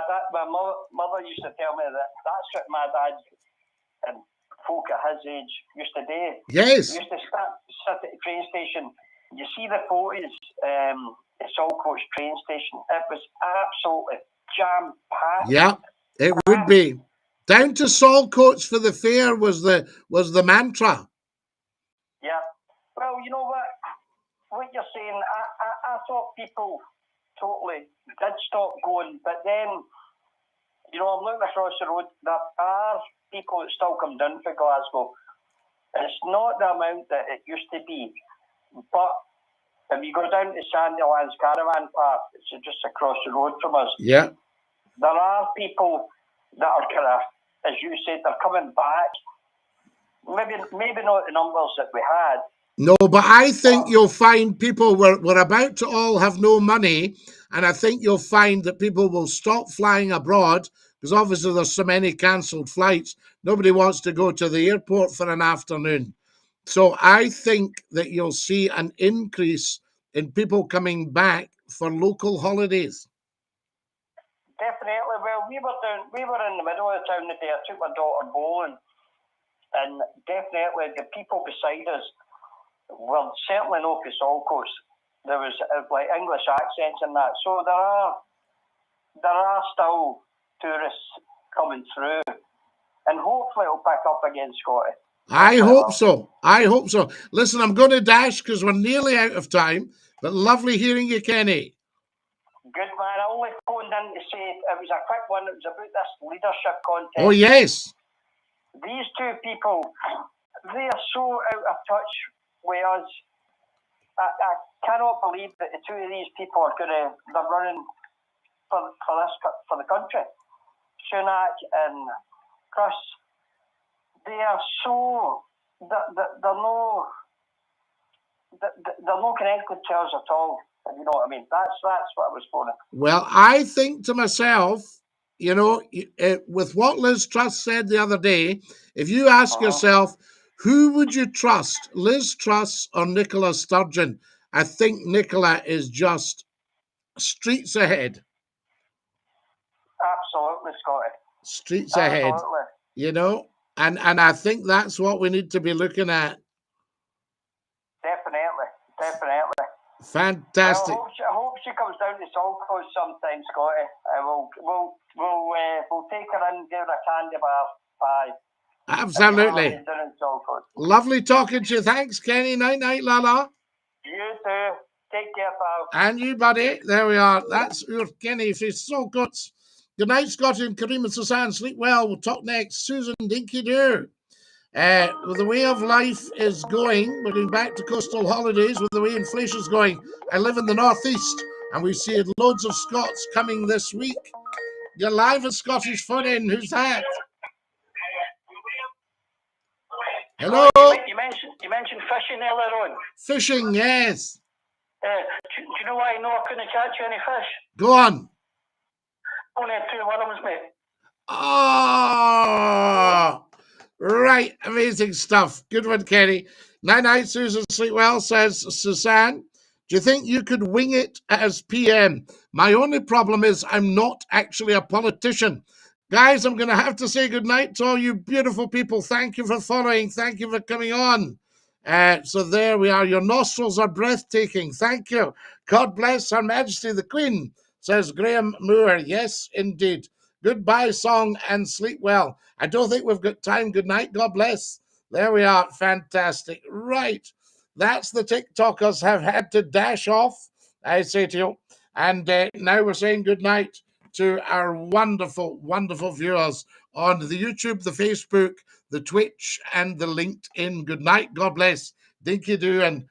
mother used to tell me that's what my dad and folk at his age used to do. Yes. He used to sit at the train station. You see the photos, the Saltcoats train station. It was absolutely jam-packed. Yeah, it would be. Down to Saltcoats for the fair was the mantra. Yeah. Well, you know what you're saying, I thought people totally did stop going, but then, you know, I'm looking across the road, there are people that still come down for Glasgow. It's not the amount that it used to be, but if you go down to Sandylands Caravan Park, it's just across the road from us. Yeah. There are people that are kind of, as you said, they're coming back. Maybe not the numbers that we had. No, but I think you'll find people we're about to all have no money, and I think you'll find that people will stop flying abroad because obviously there's so many cancelled flights. Nobody wants to go to the airport for an afternoon. So I think that you'll see an increase in people coming back for local holidays. Definitely. Well, we were in the middle of town the day. I took my daughter bowling, and definitely the people beside us were certainly no Saltcoats. There was like English accents and that. So there are still tourists coming through, and hopefully it'll pick up again, Scottie. I hope so. I hope so. Listen, I'm going to dash because we're nearly out of time, but lovely hearing you, Kenny. Good, man. I only phoned in to say it was a quick one. It was about this leadership contest. Oh, yes. These two people, they are so out of touch with us. I cannot believe that the two of these people they're running for the country. Sunak and Chris. They are so they're no connected to us at all. You know what I mean? That's what I was for. Well, I think to myself, you know, with what Liz Truss said the other day, if you ask yourself, who would you trust, Liz Truss or Nicola Sturgeon? I think Nicola is just streets ahead. Absolutely, Scottie. Streets ahead. You know, and I think that's what we need to be looking at. Definitely. Fantastic. Well, I hope she comes down to Saltcoats sometime, Scottie. We'll take her in, give her a candy bar pie. Absolutely. Lovely talking to you. Thanks, Kenny. Night, Lala. You too. Take care, pal. And you, buddy. There we are. That's your Kenny. If it's so good. Good night, Scottie and Kareem and Susan. Sleep well. We'll talk next. Susan, dinky do. With the way of life is going, we're going back to coastal holidays with the way inflation's going. I live in the northeast, and we see loads of Scots coming this week. You're live at Scottish Phone In. Who's that? Hello. You mentioned fishing earlier on. Fishing, yes. Do you know why I know I couldn't catch any fish? Go on. Only had 2 worms, mate. Oh, right. Amazing stuff. Good one, Kenny. Night, Susan. Sleep well, says Suzanne. Do you think you could wing it as PM? My only problem is I'm not actually a politician. Guys, I'm going to have to say goodnight to all you beautiful people. Thank you for following. Thank you for coming on. So there we are. Your nostrils are breathtaking. Thank you. God bless Her Majesty the Queen, says Graham Moore. Yes, indeed. Goodbye, song, and sleep well. I don't think we've got time. Good night. God bless. There we are. Fantastic. Right. That's the TikTokers have had to dash off, I say to you. And now we're saying good night to our wonderful, wonderful viewers on the YouTube, the Facebook, the Twitch, and the LinkedIn. Good night. God bless. Dinky do and